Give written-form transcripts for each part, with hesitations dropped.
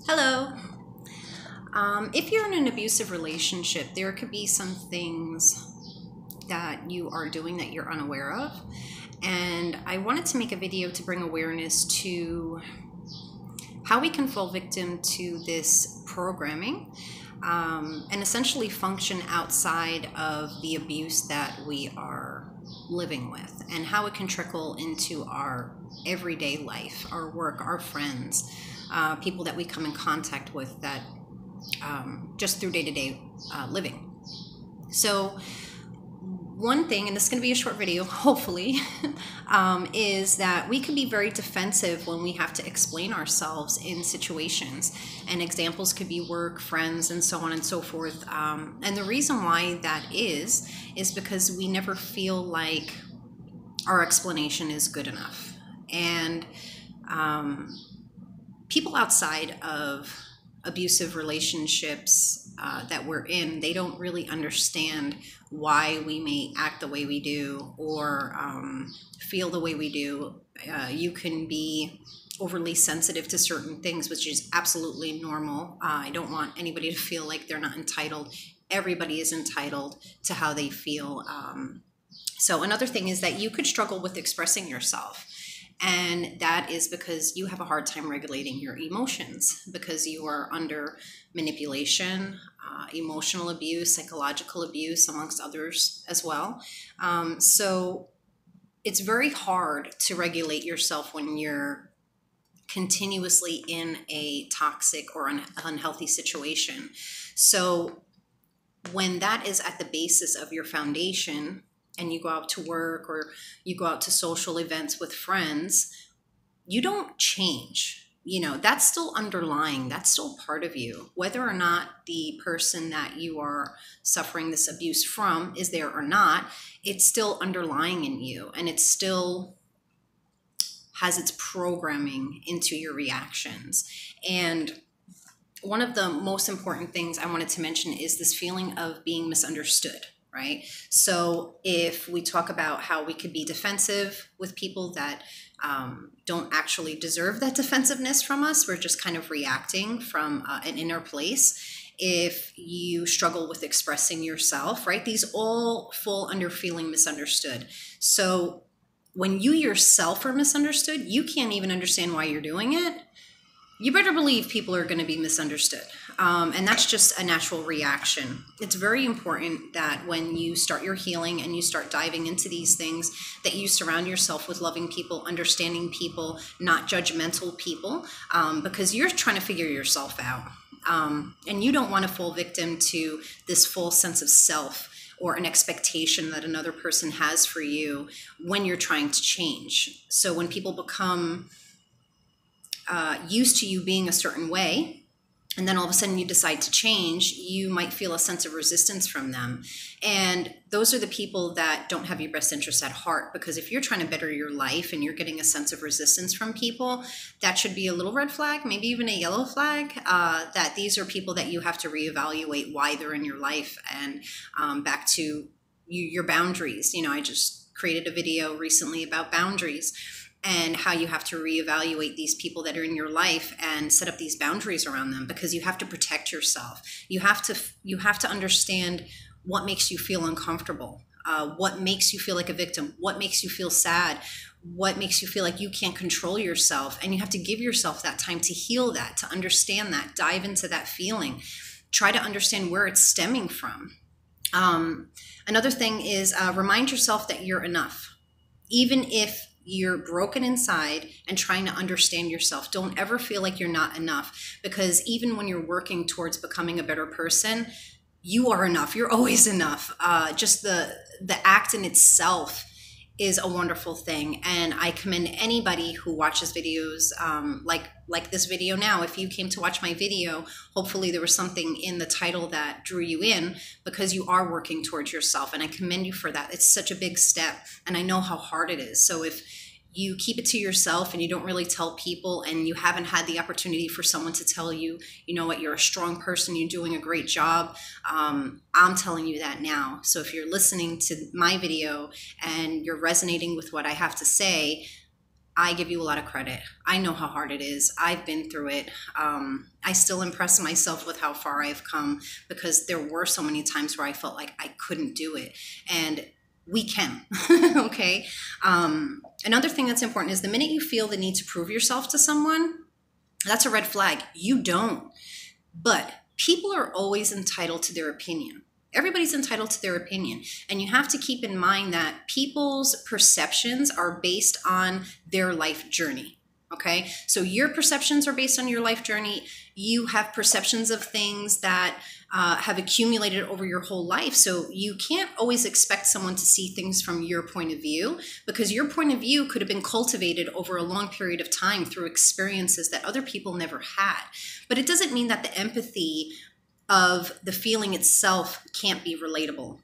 Hello. If you're in an abusive relationship, there could be some things that you are doing that you're unaware of. And I wanted to make a video to bring awareness to how we can fall victim to this programming and essentially function outside of the abuse that we are living with, and how it can trickle into our everyday life, our work, our friends, people that we come in contact with that just through day-to-day living. So one thing, and this is going to be a short video, hopefully, is that we can be very defensive when we have to explain ourselves in situations. And examples could be work, friends, and so on and so forth. And the reason why that is because we never feel like our explanation is good enough. And people outside of abusive relationships that we're in, they don't really understand why we may act the way we do or feel the way we do. You can be overly sensitive to certain things, which is absolutely normal. I don't want anybody to feel like they're not entitled. Everybody is entitled to how they feel. So another thing is that you could struggle with expressing yourself. And that is because you have a hard time regulating your emotions, because you are under manipulation, emotional abuse, psychological abuse, amongst others as well. So it's very hard to regulate yourself when you're continuously in a toxic or unhealthy situation. So when that is at the basis of your foundation, and you go out to work or you go out to social events with friends, you don't change. You know, that's still underlying, that's still part of you. Whether or not the person that you are suffering this abuse from is there or not, it's still underlying in you, and it still has its programming into your reactions. And one of the most important things I wanted to mention is this feeling of being misunderstood. Right? So if we talk about how we could be defensive with people that don't actually deserve that defensiveness from us, we're just kind of reacting from an inner place. If you struggle with expressing yourself, right? These all fall under feeling misunderstood. So when you yourself are misunderstood, you can't even understand why you're doing it. You better believe people are going to be misunderstood. And that's just a natural reaction. It's very important that when you start your healing and you start diving into these things, that you surround yourself with loving people, understanding people, not judgmental people, because you're trying to figure yourself out. And you don't want to fall victim to this false sense of self or an expectation that another person has for you when you're trying to change. So when people become used to you being a certain way, and then all of a sudden you decide to change, you might feel a sense of resistance from them. And those are the people that don't have your best interests at heart, because if you're trying to better your life and you're getting a sense of resistance from people, that should be a little red flag, maybe even a yellow flag, that these are people that you have to reevaluate why they're in your life. And back to your boundaries. You know, I just created a video recently about boundaries, and how you have to reevaluate these people that are in your life and set up these boundaries around them, because you have to protect yourself. You have to understand what makes you feel uncomfortable, what makes you feel like a victim, what makes you feel sad, what makes you feel like you can't control yourself. And you have to give yourself that time to heal that, to understand that, dive into that feeling, try to understand where it's stemming from. Another thing is remind yourself that you're enough. Even if you're broken inside and trying to understand yourself, don't ever feel like you're not enough, because even when you're working towards becoming a better person, you are enough. You're always enough. Just the act in itself is a wonderful thing. And I commend anybody who watches videos like this video now. If you came to watch my video, hopefully there was something in the title that drew you in, because you are working towards yourself. And I commend you for that. It's such a big step. And I know how hard it is. So if you keep it to yourself and you don't really tell people, and you haven't had the opportunity for someone to tell you, you know what, you're a strong person, you're doing a great job, I'm telling you that now. So if you're listening to my video and you're resonating with what I have to say, I give you a lot of credit. I know how hard it is. I've been through it. I still impress myself with how far I've come, because there were so many times where I felt like I couldn't do it. And we can, okay? Another thing that's important is the minute you feel the need to prove yourself to someone, that's a red flag. You don't. But people are always entitled to their opinion. Everybody's entitled to their opinion. And you have to keep in mind that people's perceptions are based on their life journey. Okay? So your perceptions are based on your life journey. You have perceptions of things that have accumulated over your whole life. So you can't always expect someone to see things from your point of view, because your point of view could have been cultivated over a long period of time through experiences that other people never had. But it doesn't mean that the empathy of the feeling itself can't be relatable.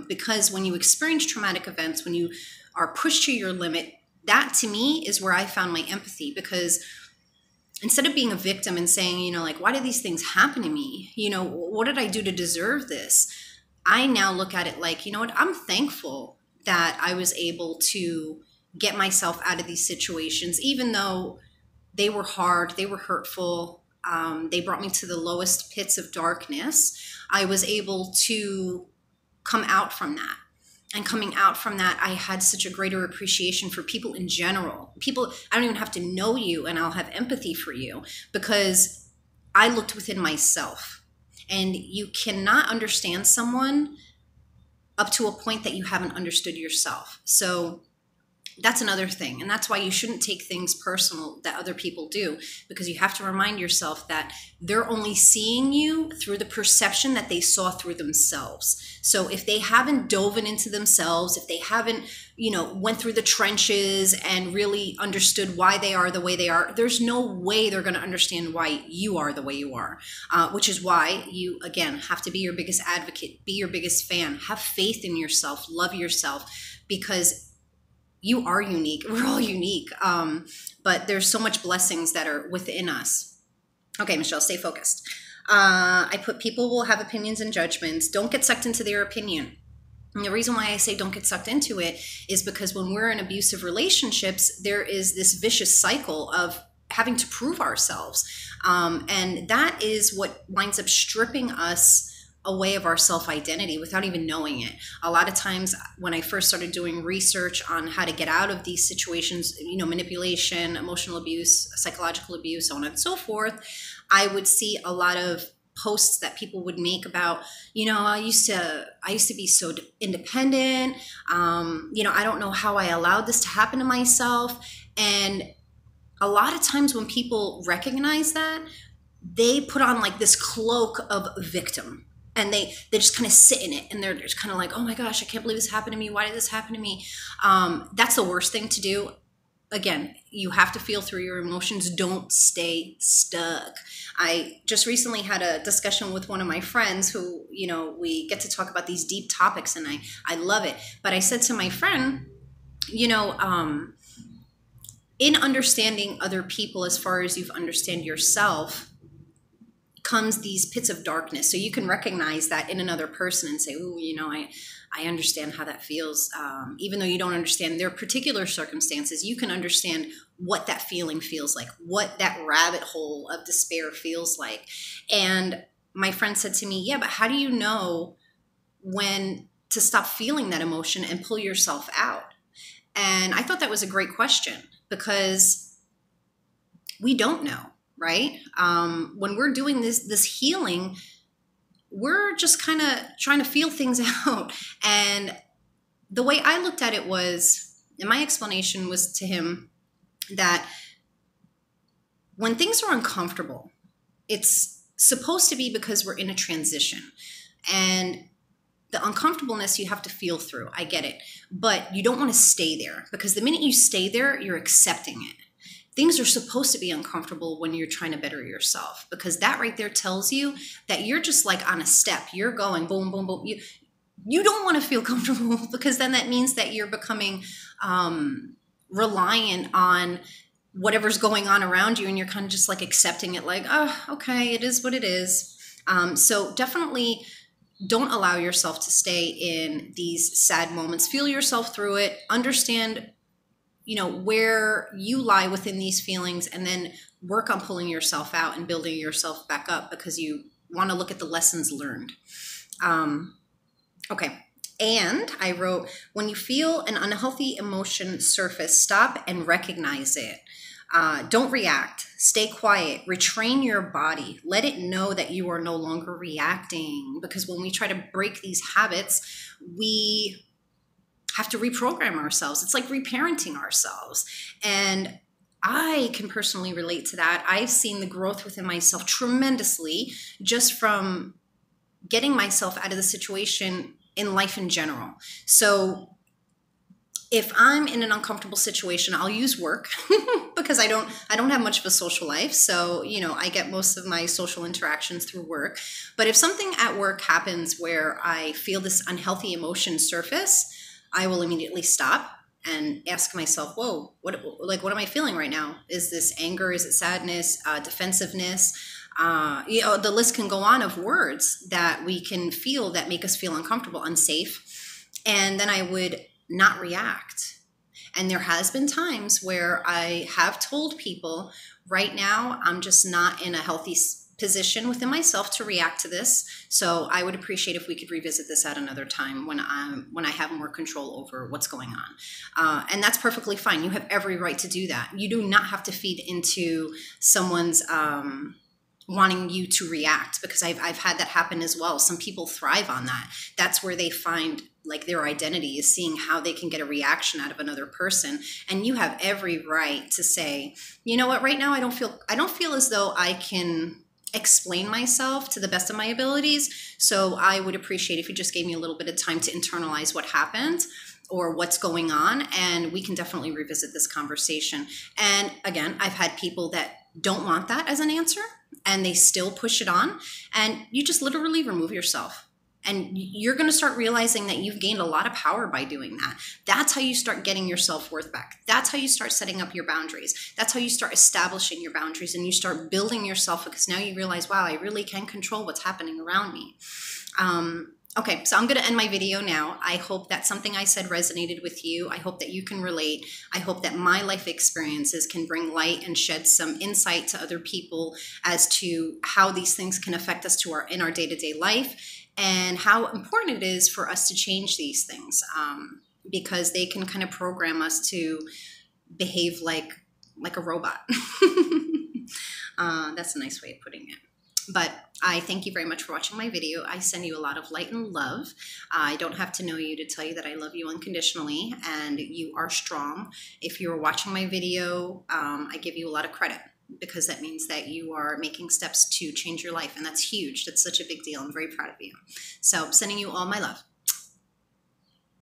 Because when you experience traumatic events, when you are pushed to your limit, that to me is where I found my empathy. Because instead of being a victim and saying, you know, like, why did these things happen to me? You know, what did I do to deserve this? I now look at it like, you know what, I'm thankful that I was able to get myself out of these situations, even though they were hard, they were hurtful. They brought me to the lowest pits of darkness. I was able to come out from that. And coming out from that, I had such a greater appreciation for people in general. People, I don't even have to know you and I'll have empathy for you, because I looked within myself. And you cannot understand someone up to a point that you haven't understood yourself. So that's another thing. And that's why you shouldn't take things personal that other people do, because you have to remind yourself that they're only seeing you through the perception that they saw through themselves. So if they haven't dove into themselves, if they haven't, you know, went through the trenches and really understood why they are the way they are, there's no way they're going to understand why you are the way you are, which is why you, again, have to be your biggest advocate, be your biggest fan, have faith in yourself, love yourself, because you are unique. We're all unique. But there's so much blessings that are within us. Okay, Michelle, stay focused. I put people will have opinions and judgments. Don't get sucked into their opinion. And the reason why I say don't get sucked into it is because when we're in abusive relationships, there is this vicious cycle of having to prove ourselves. And that is what winds up stripping us away of our self-identity without even knowing it. A lot of times when I first started doing research on how to get out of these situations, you know, manipulation, emotional abuse, psychological abuse, so on and so forth, I would see a lot of posts that people would make about, you know, I used to be so independent. You know, I don't know how I allowed this to happen to myself. And a lot of times when people recognize that, they put on like this cloak of victim. And they just kind of sit in it, and they're just kind of like, oh my gosh, I can't believe this happened to me. Why did this happen to me? That's the worst thing to do. Again, you have to feel through your emotions. Don't stay stuck. I just recently had a discussion with one of my friends who, you know, we get to talk about these deep topics, and I love it. But I said to my friend, you know, in understanding other people as far as you understand yourself, comes these pits of darkness. So you can recognize that in another person and say, oh, you know, I understand how that feels. Even though you don't understand their particular circumstances, you can understand what that feeling feels like, what that rabbit hole of despair feels like. And my friend said to me, yeah, but how do you know when to stop feeling that emotion and pull yourself out? And I thought that was a great question, because we don't know. Right? When we're doing this healing, we're just kind of trying to feel things out. And the way I looked at it was, and my explanation was to him, that when things are uncomfortable, it's supposed to be because we're in a transition. And the uncomfortableness you have to feel through. I get it. But you don't want to stay there, because the minute you stay there, you're accepting it. Things are supposed to be uncomfortable when you're trying to better yourself, because that right there tells you that you're just like on a step. You're going boom, boom, boom. You don't want to feel comfortable, because then that means that you're becoming reliant on whatever's going on around you, and you're kind of just like accepting it like, oh, okay, it is what it is. So definitely don't allow yourself to stay in these sad moments. Feel yourself through it. Understand, where you lie within these feelings, and then work on pulling yourself out and building yourself back up, because you want to look at the lessons learned. Okay. And I wrote, when you feel an unhealthy emotion surface, stop and recognize it. Don't react. Stay quiet. Retrain your body. Let it know that you are no longer reacting. Because when we try to break these habits, we have to reprogram ourselves. It's like reparenting ourselves. And I can personally relate to that. I've seen the growth within myself tremendously just from getting myself out of the situation in life in general. So if I'm in an uncomfortable situation, I'll use work because I don't have much of a social life. So, I get most of my social interactions through work. But if something at work happens where I feel this unhealthy emotion surface, I will immediately stop and ask myself, whoa, what am I feeling right now? Is this anger? Is it sadness, defensiveness? The list can go on of words that we can feel that make us feel uncomfortable, unsafe. And then I would not react. And there has been times where I have told people, right now, I'm just not in a healthy position within myself to react to this. So I would appreciate if we could revisit this at another time when I have more control over what's going on. And that's perfectly fine. You have every right to do that. You do not have to feed into someone's wanting you to react, because I've had that happen as well. Some people thrive on that. That's where they find like their identity, is seeing how they can get a reaction out of another person. And you have every right to say, you know what, right now I don't feel as though I can explain myself to the best of my abilities. So I would appreciate if you just gave me a little bit of time to internalize what happened or what's going on, and we can definitely revisit this conversation. And again, I've had people that don't want that as an answer, and they still push it on, and you just literally remove yourself. And you're going to start realizing that you've gained a lot of power by doing that. That's how you start getting your self-worth back. That's how you start setting up your boundaries. That's how you start establishing your boundaries, and you start building yourself, because now you realize, wow, I really can control what's happening around me. Okay, so I'm going to end my video now. I hope that something I said resonated with you. I hope that you can relate. I hope that my life experiences can bring light and shed some insight to other people as to how these things can affect us in our day-to-day life, and how important it is for us to change these things, because they can kind of program us to behave like a robot. That's a nice way of putting it. But I thank you very much for watching my video. I send you a lot of light and love. I don't have to know you to tell you that I love you unconditionally, and you are strong. If you're watching my video, I give you a lot of credit, because that means that you are making steps to change your life, and that's huge. That's such a big deal. I'm very proud of you. So sending you all my love.